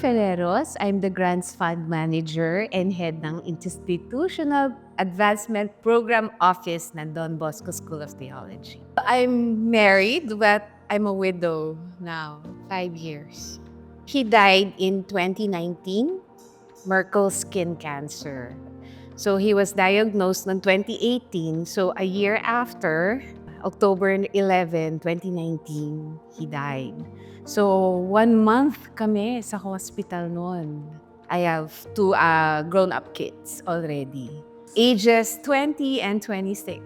Ferreros. I'm the Grants Fund Manager and Head ng Institutional Advancement Program Office ng Don Bosco School of Theology. I'm married, but I'm a widow now, 5 years. He died in 2019, Merkel skin cancer. So he was diagnosed in 2018. So a year after, October 11, 2019, he died. So 1 month kami sa hospital noon. I have 2 grown-up kids already. Ages 20 and 26.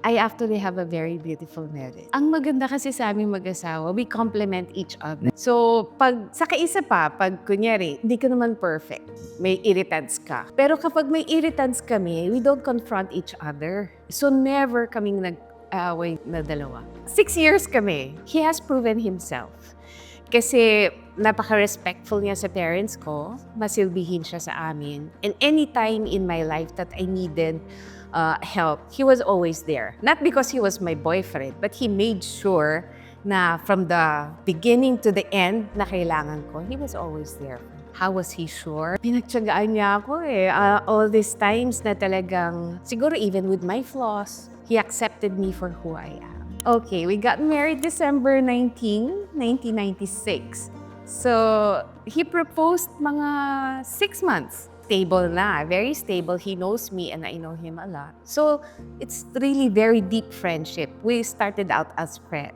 I actually have a very beautiful marriage. Ang maganda kasi sa aming mag-asawa, we complement each other. So, sa kaisa pa, pag kunyari, hindi ka naman perfect, may irritants ka. Pero kapag may irritants kami, we don't confront each other. So, never kaming nag-away na dalawa. 6 years kami. He has proven himself. Kasi napaka-respectful niya sa parents ko, masilbihin siya sa amin. And anytime in my life that I needed help, he was always there. Not because he was my boyfriend, but he made sure na from the beginning to the end na kailangan ko, he was always there. How was he sure? Pinagtyagaan niya ako all these times na talagang, siguro even with my flaws, he accepted me for who I am. Okay, we got married December 19, 1996. So, he proposed mga 6 months. Stable na, very stable. He knows me and I know him a lot. So, it's really very deep friendship. We started out as friends.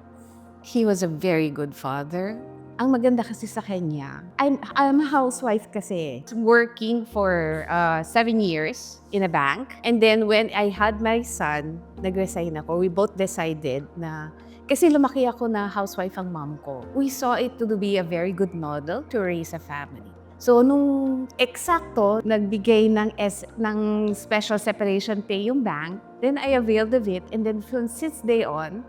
He was a very good father. Ang maganda kasi sa kanya, I'm a housewife kasi. Working for 7 years in a bank. And then when I had my son, nag-resign ako. We both decided na, kasi lumaki ako na housewife ang mom ko. We saw it to be a very good model to raise a family. So, nung eksakto, nagbigay ng special separation pay yung bank, then I availed of it. And then since day on,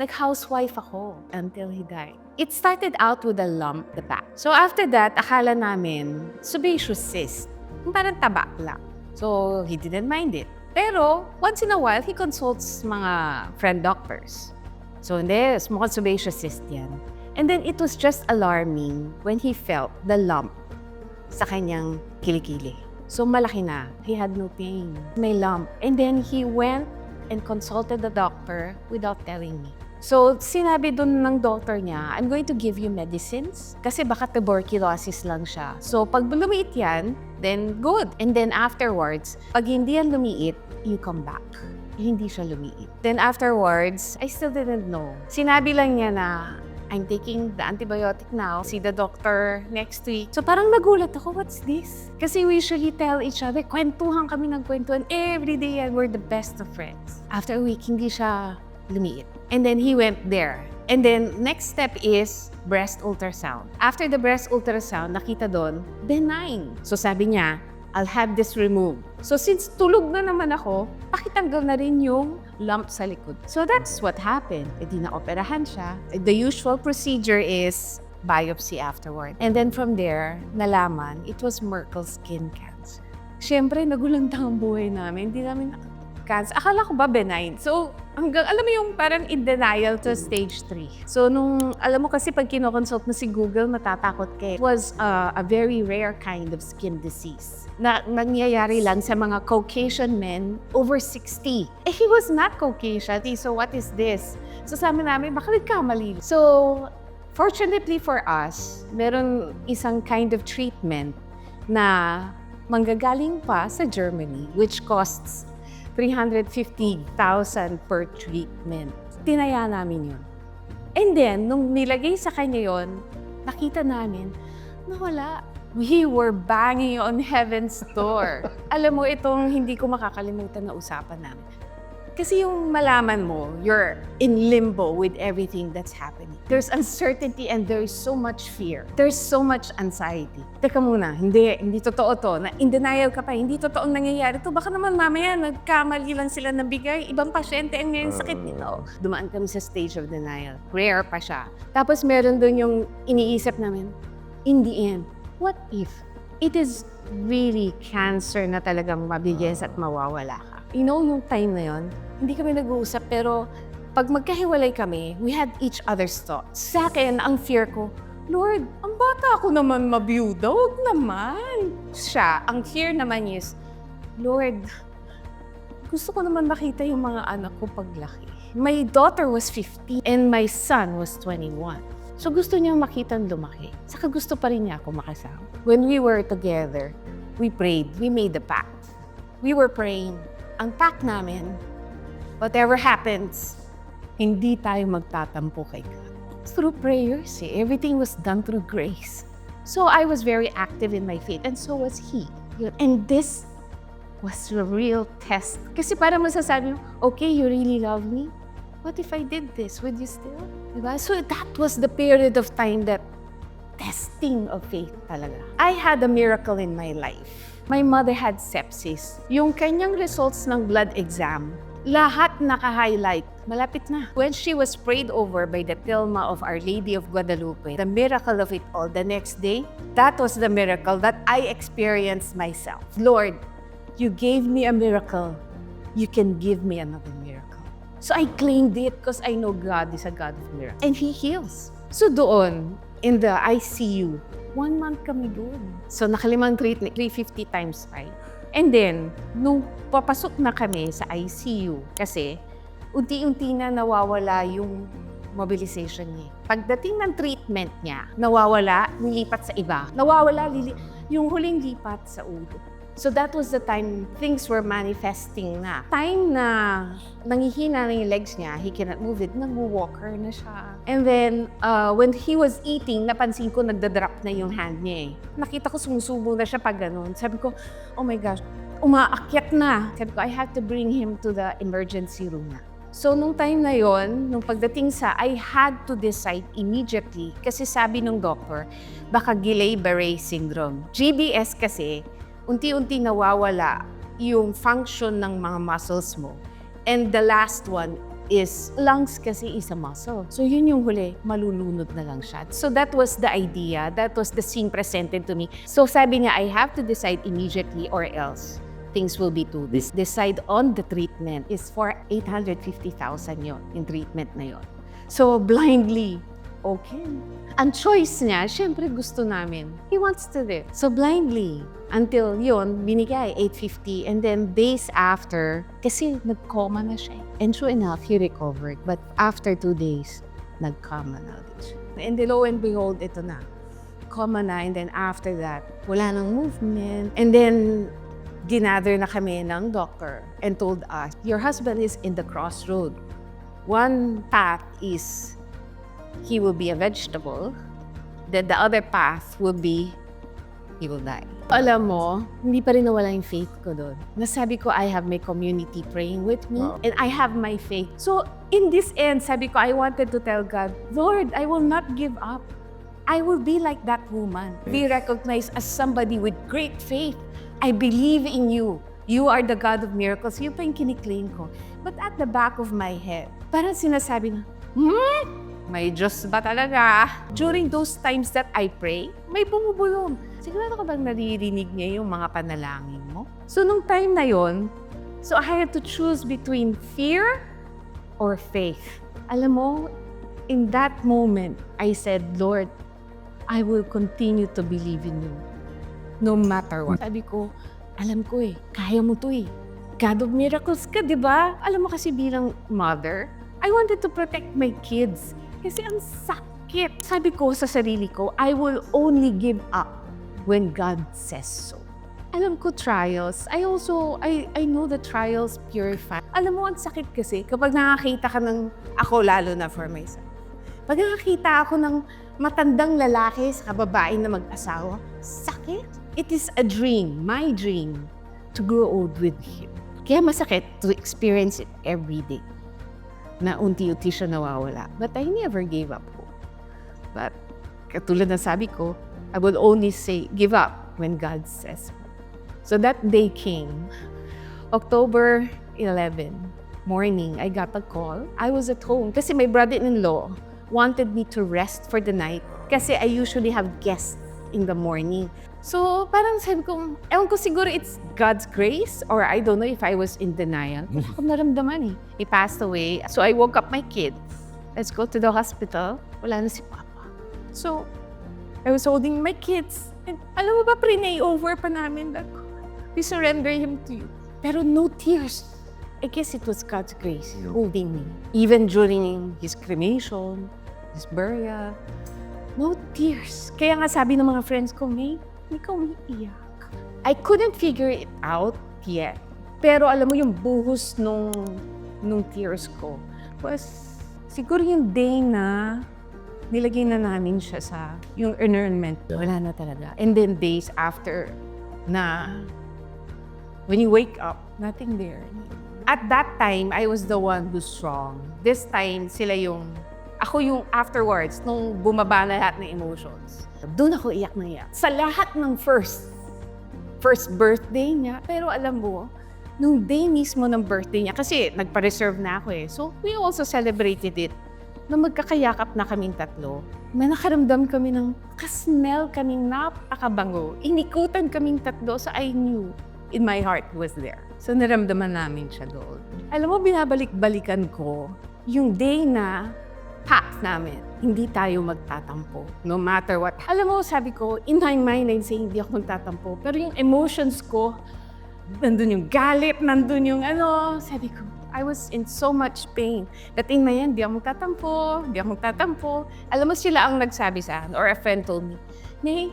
housewife ako until he died. It started out with a lump at the back. So after that, akala namin, sebaceous cyst. Parang taba lang. So he didn't mind it. Pero once in a while, he consults mga friend doctors. So hindi, mukhang sebaceous cyst yan. And then it was just alarming when he felt the lump sa kanyang kilikili. So malaki na. He had no pain. May lump. And then he went and consulted the doctor without telling me. So, sinabi dun ng doctor niya, I'm going to give you medicines kasi baka tuberculosis lang siya. So, pag lumiit yan, then good. And then afterwards, pag hindi yan lumiit, you come back. Hindi siya lumiit. Then afterwards, I still didn't know. Sinabi lang niya na, I'm taking the antibiotic now. See the doctor next week. So parang nagulat ako, what's this? Kasi we usually tell each other, kwentuhan kami ng kwentuhan. Every day and we're the best of friends. After a week, hindi siya lumiit. And then he went there. And then next step is breast ultrasound. After the breast ultrasound, nakita doon, benign. So sabi niya, I'll have this removed. So since tulog na naman ako, pakitanggal na rin yung lump sa likod. So that's what happened. E di na-operahan siya. The usual procedure is biopsy afterward. And then from there, nalaman, it was Merkel skin cancer. Siyempre, nagulantang ang buhay namin. Hindi namin cancer. Akala ko ba benign? So, hanggang, alam mo yung parang in denial to stage 3. So, alam mo kasi pag kinoconsult mo si Google, matatakot ka. It was a very rare kind of skin disease na nangyayari lang sa mga Caucasian men over 60. He was not Caucasian. So, what is this? So, sabi namin, baka nagkamali. So, fortunately for us, meron isang kind of treatment na manggagaling pa sa Germany, which costs 350,000 per treatment. Tinaya namin yun. And then, nung nilagay sa kanya yun, nakita namin, nawala. We were banging on heaven's door. Alam mo, itong hindi ko makakalimutan na usapan namin. Kasi yung malaman mo, you're in limbo with everything that's happening. There's uncertainty and there's so much fear. There's so much anxiety. Teka muna, hindi totoo to. In denial ka pa, hindi totoong nangyayari to. Baka naman mamaya, nagkamali lang sila ng bigay. Ibang pasyente ang may sakit nito. Dumaan kami sa stage of denial. Rare pa siya. Tapos meron dun yung iniisip namin, in the end, what if it is really cancer na talagang mabigyan at mawawala ka? You know, yung time na yon, hindi kami nag-uusap, pero pag magkahiwalay kami, we had each other's thoughts. Sa akin, ang fear ko, Lord, ang bata ako naman mabiyuda, huwag naman. Siya, ang fear naman is, Lord, gusto ko naman makita yung mga anak ko paglaki. My daughter was 15 and my son was 21. So gusto niya makitang lumaki. Saka gusto pa rin niya ako makasama. When we were together, we prayed. We made a pact. We were praying. Ang pact namin, whatever happens, hindi tayo magtatampo kay God. Through prayers, everything was done through grace. So I was very active in my faith and so was he. And this was a real test. Kasi parang masasabi mo, okay, you really love me? What if I did this? Would you still? Diba? So that was the period of time that testing of faith talaga. I had a miracle in my life. My mother had sepsis. Yung kanyang results ng blood exam, lahat naka-highlight. Malapit na. When she was prayed over by the tilma of Our Lady of Guadalupe, the miracle of it all, the next day, that was the miracle that I experienced myself. Lord, you gave me a miracle. You can give me another miracle. So I claimed it because I know God is a God of miracles. And He heals. So doon, in the ICU, 1 month kami doon. So nakalimang treatment, 350 times 5. And then, nung papasok na kami sa ICU, kasi unti-unti na nawawala yung mobilization niya. Pagdating ng treatment niya, nawawala, nilipat sa iba. Nawawala, yung huling lipat sa ulo. So that was the time things were manifesting na. Time na nangihina na yung legs niya, he cannot move it, nag-walker na siya. And then, when he was eating, napansin ko nagda-drop na yung hand niya eh. Nakita ko sumusubo na siya pag ganun. Sabi ko, oh my gosh, umaakyat na. Sabi ko, I have to bring him to the emergency room na. So, nung time na yon, nung pagdating sa, I had to decide immediately kasi sabi ng doctor, baka Guillain-Barré syndrome. GBS kasi, unti-unti nawawala yung function ng mga muscles mo. And the last one is, lungs kasi is a muscle. So yun yung huli, malulunod na lang siya. So that was the idea, that was the scene presented to me. So sabi niya, I have to decide immediately or else things will be too big. Decide on the treatment is for 850,000 yon, yung treatment na yon. So blindly, okay. Ang choice niya, syempre gusto namin. He wants to live. So blindly, until yun, binigay 850. And then days after, kasi nag-coma na siya. And sure enough, he recovered. But after 2 days, nag-coma na ulit siya. And lo and behold, ito na. Coma na. And then after that, wala nang movement. And then, ginather na kami ng doctor and told us, your husband is in the crossroad. One path is he will be a vegetable. Then the other path will be he will die. Alam mo, hindi pa rin nawala yung faith ko doon. Nasabi ko, I have my community praying with me and I have my faith. So in this end, sabi ko, I wanted to tell God, Lord, I will not give up. I will be like that woman. Be recognized as somebody with great faith. I believe in you. You are the God of miracles. Yun pa yung kiniklaim ko. But at the back of my head, parang sinasabi na, may Diyos ba talaga? During those times that I pray, may bumubulong. Sigurado ka bang naririnig niya yung mga panalangin mo? So nung time na yon, so I had to choose between fear or faith. Alam mo, in that moment, I said, Lord, I will continue to believe in you. No matter what. Sabi ko, alam ko kaya mo to God of miracles ka, di ba? Alam mo kasi bilang mother, I wanted to protect my kids. Kasi ang sakit. Sabi ko sa sarili ko, I will only give up when God says so. Alam ko trials. I know the trials purify. Alam mo, ang sakit kasi kapag nakakita ka ng, ako lalo na for myself, pag nakakita ako ng matandang lalaki sa babae na mag-asawa, sakit. It is a dream, my dream, to grow old with Him. Kaya masakit to experience it every day. Na unti-unti siya nawawala. But I never gave up hope. But katulad na sabi ko, I would only say, give up when God says so. So that day came. October 11, morning, I got a call. I was at home kasi my brother-in-law wanted me to rest for the night kasi I usually have guests in the morning. So, parang sabi ko, ewan ko siguro it's God's grace or I don't know if I was in denial. Wala akong naramdaman He passed away. So, I woke up my kids. Let's go to the hospital. Wala na si Papa. So, I was holding my kids. And alam mo ba, pray over pa namin that we surrender him to you. Pero no tears. I guess it was God's grace holding me. Even during his cremation, his burial, no tears. Kaya nga sabi ng mga friends ko, May, hindi ka umiiyak. I couldn't figure it out yet. Pero alam mo yung buhos nung tears ko was siguro yung day na nilagay na namin siya sa yung internment. Wala na talaga. And then days after na when you wake up, nothing there. At that time, I was the one who's strong. This time, ako yung afterwards, nung bumaba na lahat ng emotions. Doon ako iyak na iyak. Sa lahat ng first birthday niya. Pero alam mo, nung day mismo ng birthday niya, kasi nagpa-reserve na ako eh. So, we also celebrated it na magkakayakap na kaming tatlo. May nakaramdam kami ng kasmell kaming napakabango. Inikutan kaming tatlo, so I knew in my heart was there. So, naramdaman namin siya doon. Alam mo, binabalik-balikan ko yung day na pact namin, hindi tayo magtatampo. No matter what. Alam mo, sabi ko, in my mind, I'd say, hindi ako magtatampo. Pero yung emotions ko, nandun yung galit, nandun yung sabi ko, I was in so much pain that in my end, di ako magtatampo. Alam mo, sila ang nagsabi sa akin, or a friend told me, May,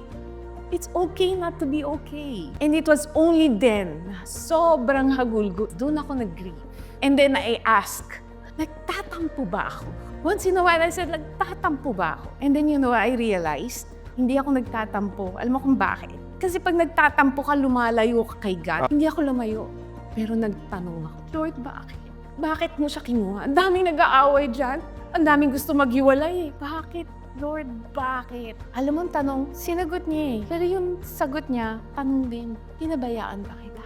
it's okay not to be okay. And it was only then, sobrang hagulgo, doon ako nag-grieve. And then I ask, nagtatampo ba ako? Once in a while, I said, nagtatampo ba ako? And then I realized, hindi ako nagtatampo. Alam mo kung bakit? Kasi pag nagtatampo ka, lumalayo ka kay God. Hindi ako lumayo. Pero nagtanong ako, Lord, bakit? Bakit mo siya kinuha? Ang daming nag-aaway dyan. Ang daming gusto maghiwalay eh. Bakit? Lord, bakit? Alam mo ang tanong, sinagot niya eh. Pero yung sagot niya, tanong din, pinabayaan ba kita?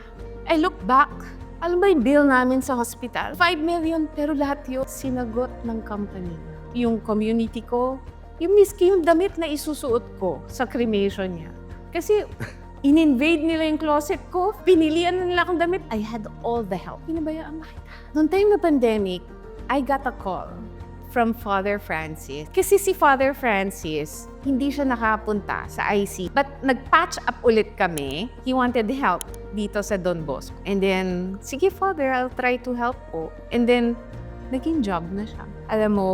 I look back. Alam ba yung bill namin sa hospital? 5 million, pero lahat yun sinagot ng company. Yung community ko, yung miski yung damit na isusuot ko sa cremation niya. Kasi in-invade nila yung closet ko, pinilian na nila akong damit. I had all the help. Pinabayaan ba kita? Noong time na pandemic, I got a call from Father Francis. Kasi si Father Francis, hindi siya nakapunta sa IC. But nag-patch up ulit kami. He wanted help dito sa Don Bosco. And then, sige Father, I'll try to help po. And then, naging job na siya. Alam mo,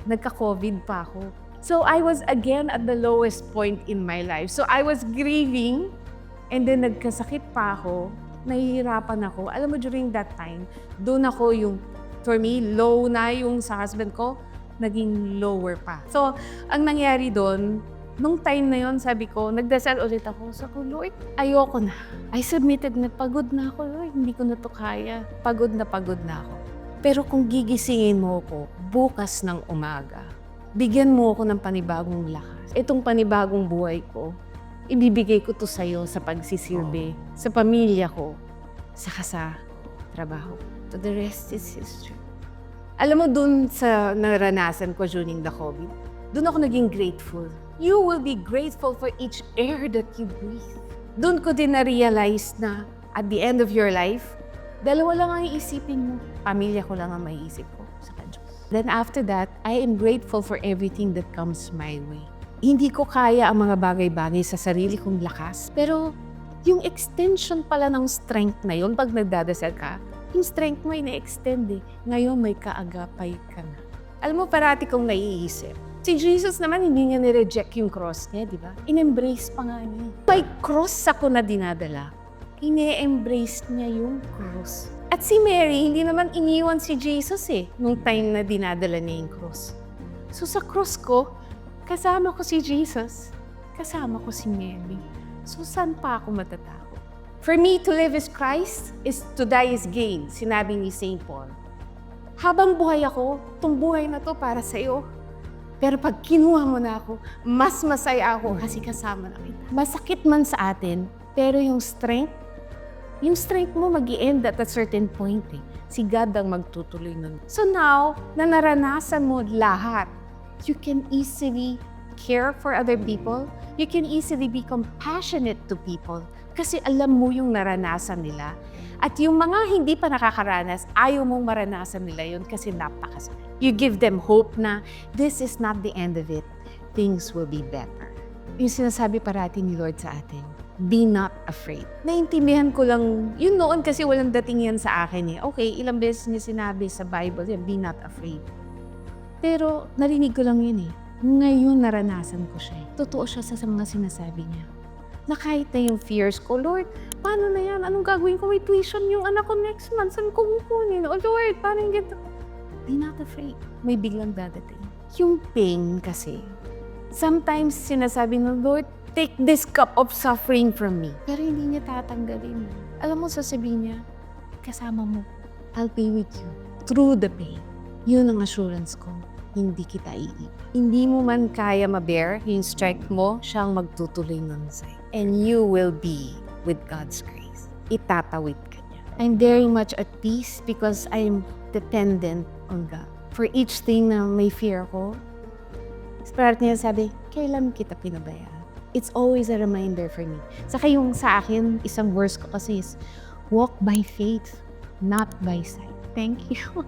nagka-COVID pa ako. So I was again at the lowest point in my life. So I was grieving, and then nagkasakit pa ako, nahihirapan ako. Alam mo, during that time, doon ako for me, low na yung sa husband ko, naging lower pa. So, ang nangyari doon, nung time na yon, sabi ko, nagdasal ulit ako. Sabi ko, Lord, ayoko na. I submitted na, pagod na ako, Lord, hindi ko na to kaya. Pagod na ako. Pero kung gigisingin mo ako, bukas ng umaga, bigyan mo ako ng panibagong lakas. Itong panibagong buhay ko, ibibigay ko to sa'yo sa pagsisilbi, sa pamilya ko, saka sa trabaho. To the rest is history. Alam mo, dun sa naranasan ko during the COVID, dun ako naging grateful. You will be grateful for each air that you breathe. Dun ko din na-realize na at the end of your life, dalawa lang ang iisipin mo. Pamilya ko lang ang maiisip ko sa Diyos. Then after that, I am grateful for everything that comes my way. Hindi ko kaya ang mga bagay-bagay sa sarili kong lakas. Pero yung extension pala ng strength na yun, pag nagdadasal ka, yung strength mo ay na-extend eh. Ngayon may kaagapay ka na. Alam mo, parati kong naiisip. Si Jesus naman, hindi niya nireject yung cross niya, di ba? In-embrace pa nga niya. May cross ako na dinadala. Ine-embrace niya yung cross. At si Mary, hindi naman iniwan si Jesus eh, nung time na dinadala niya yung cross. So sa cross ko, kasama ko si Jesus, kasama ko si Mary. So saan pa ako matatakot? For me, to live is Christ, is to die is gain, sinabi ni St. Paul. Habang buhay ako, itong buhay na to para sa'yo. Pero pag kinuha mo na ako, mas masaya ako kasi kasama na kita. Masakit man sa atin, pero yung strength mo mag-i-end at a certain point eh. Si God ang magtutuloy nun. So now, na naranasan mo lahat, you can easily care for other people. You can easily be compassionate to people kasi alam mo yung naranasan nila. At yung mga hindi pa nakakaranas, ayaw mong maranasan nila yun kasi napakasakit. You give them hope na this is not the end of it. Things will be better. yung sinasabi parati ni Lord sa atin, be not afraid. Naintindihan ko lang, yun noon kasi walang dating yan sa akin eh. Okay, ilang beses niya sinabi sa Bible, be not afraid. Pero narinig ko lang yun eh. Ngayon naranasan ko siya. Totoo siya sa mga sinasabi niya. Na kahit na yung fears ko, Lord, paano na yan? Anong gagawin ko? May tuition yung anak ko next month. Saan ko kukunin? Oh Lord, paano yung ganito? Be not afraid. May biglang dadating. Yung pain kasi, sometimes sinasabi ng Lord, take this cup of suffering from me. Pero hindi niya tatanggalin. Alam mo, sasabihin niya, kasama mo. I'll be with you through the pain. Yun ang assurance ko. Hindi kita iiwan. Hindi mo man kaya ma-bear yung strength mo, siyang magtutuloy nun sa'yo. And you will be with God's grace. Itatawid ka niya. I'm very much at peace because I'm dependent on God. For each thing na may fear ko, parang niya sabi, kailan kita pinabayaan? It's always a reminder for me. Saka yung sa akin, isang verse ko kasi is, walk by faith, not by sight. Thank you.